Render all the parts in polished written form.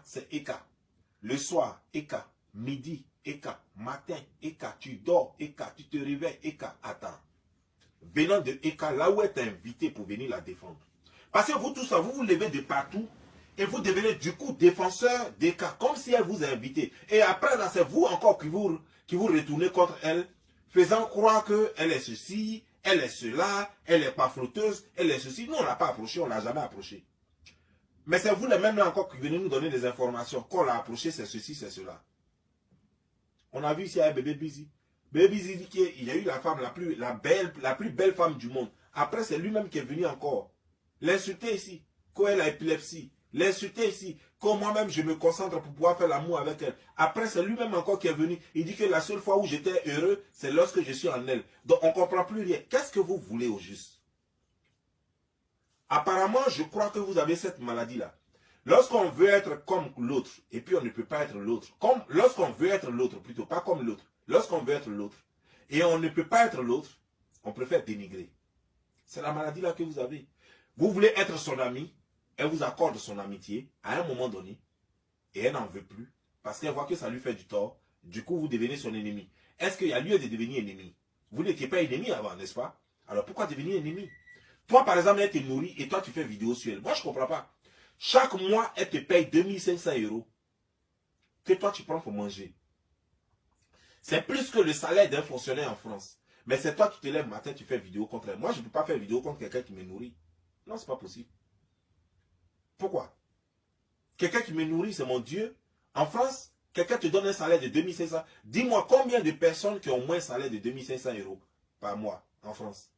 c'est Eka. Le soir, Eka. Midi, Eka. Matin, Eka. Tu dors, Eka. Tu te réveilles, Eka. Attends. Venant de Eka, là où est invité pour venir la défendre. Parce que vous, tout ça, vous vous levez de partout et vous devenez du coup défenseur d'Eka, comme si elle vous a invité. Et après, là, c'est vous encore qui vous retournez contre elle, faisant croire qu'elle est ceci, elle est cela, elle n'est pas flotteuse, elle est ceci. Nous, on ne l'a pas approché, on ne l'a jamais approché. Mais c'est vous les mêmes là encore qui venez nous donner des informations. Qu'on l'a approché, c'est ceci, c'est cela. On a vu ici un bébé Busy. Bébé Busy dit qu'il y a eu la femme la plus belle femme du monde. Après, c'est lui-même qui est venu encore. L'insulter ici, qu'elle a épilepsie. L'insulter ici, quand moi-même je me concentre pour pouvoir faire l'amour avec elle. Après, c'est lui-même encore qui est venu. Il dit que la seule fois où j'étais heureux, c'est lorsque je suis en elle. Donc, on ne comprend plus rien. Qu'est-ce que vous voulez au juste? Apparemment, je crois que vous avez cette maladie-là. Lorsqu'on veut être comme l'autre, et puis on ne peut pas être l'autre. Lorsqu'on veut être l'autre, plutôt, pas comme l'autre. Lorsqu'on veut être l'autre, et on ne peut pas être l'autre, on préfère dénigrer. C'est la maladie-là que vous avez. Vous voulez être son ami, elle vous accorde son amitié à un moment donné, et elle n'en veut plus, parce qu'elle voit que ça lui fait du tort. Du coup, vous devenez son ennemi. Est-ce qu'il y a lieu de devenir ennemi? Vous n'étiez pas ennemi avant, n'est-ce pas? Alors pourquoi devenir ennemi? Toi, par exemple, elle te nourrit et toi, tu fais vidéo sur elle. Moi, je ne comprends pas. Chaque mois, elle te paye 2500 € que toi, tu prends pour manger. C'est plus que le salaire d'un fonctionnaire en France. Mais c'est toi qui te lèves le matin, tu fais vidéo contre elle. Moi, je ne peux pas faire vidéo contre quelqu'un qui me nourrit. Non, ce n'est pas possible. Pourquoi? Quelqu'un qui me nourrit, c'est mon Dieu. En France, quelqu'un te donne un salaire de 2500. Dis-moi combien de personnes qui ont moins un salaire de 2500 € par mois en France?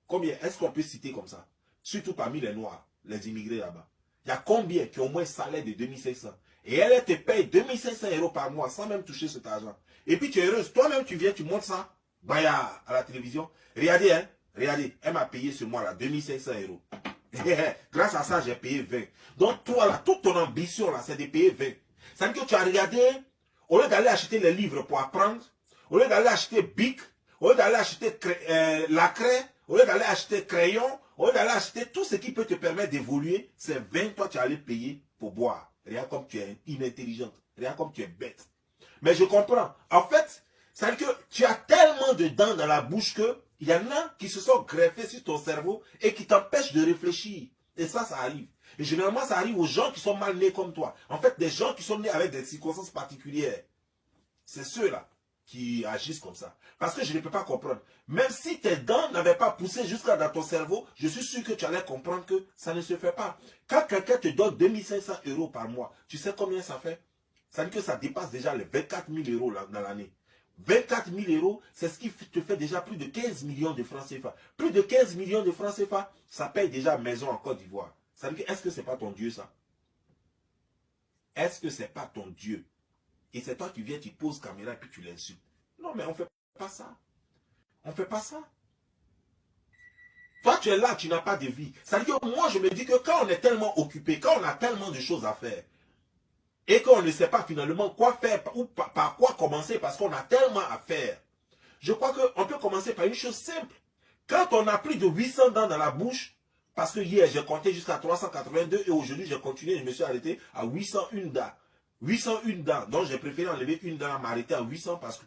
Combien est-ce qu'on peut citer comme ça? Surtout parmi les Noirs, les immigrés là-bas. Il y a combien qui ont moins un salaire de 2500? Et elle te paye 2500 € par mois sans même toucher cet argent. Et puis tu es heureuse. Toi-même, tu viens, tu montres ça à la télévision. Regardez, hein. Regardez, elle m'a payé ce mois-là 2500 €. Grâce à ça, j'ai payé 20. Donc toi, là, toute ton ambition, là, c'est de payer 20. Ça veut dire que tu as regardé, au lieu d'aller acheter les livres pour apprendre, au lieu d'aller acheter Bic, au lieu d'aller acheter la craie, au lieu d'aller acheter crayon, au lieu d'aller acheter tout ce qui peut te permettre d'évoluer, c'est 20, toi tu allais payer pour boire. Regarde comme tu es inintelligente. Regarde comme tu es bête. Mais je comprends. En fait, ça veut dire que tu as tellement de dents dans la bouche que il y en a qui se sont greffés sur ton cerveau et qui t'empêchent de réfléchir. Et ça arrive. Et généralement, ça arrive aux gens qui sont mal nés comme toi. En fait, des gens qui sont nés avec des circonstances particulières. C'est ceux-là qui agissent comme ça. Parce que je ne peux pas comprendre. Même si tes dents n'avaient pas poussé jusqu'à dans ton cerveau, je suis sûr que tu allais comprendre que ça ne se fait pas. Quand quelqu'un te donne 2500 € par mois, tu sais combien ça fait? Ça veut dire que ça dépasse déjà les 24 000 € dans l'année. 24 000 €, c'est ce qui te fait déjà plus de 15 millions de francs CFA. Plus de 15 millions de francs CFA, ça paye déjà maison en Côte d'Ivoire. Ça veut dire que est-ce que ce n'est pas ton Dieu ça? Est-ce que ce n'est pas ton Dieu? Et c'est toi qui viens, tu poses caméra et puis tu l'insultes. Non, mais on ne fait pas ça. On ne fait pas ça. Toi, tu es là, tu n'as pas de vie. Ça veut dire que moi, je me dis que quand on est tellement occupé, quand on a tellement de choses à faire, et qu'on ne sait pas finalement quoi faire ou par quoi commencer parce qu'on a tellement à faire, je crois qu'on peut commencer par une chose simple. Quand on a plus de 800 dents dans la bouche, parce que hier, j'ai compté jusqu'à 382 et aujourd'hui, j'ai continué, je me suis arrêté à 801 dents. 801 dents. Donc, j'ai préféré enlever une dent, m'arrêter à 800 parce que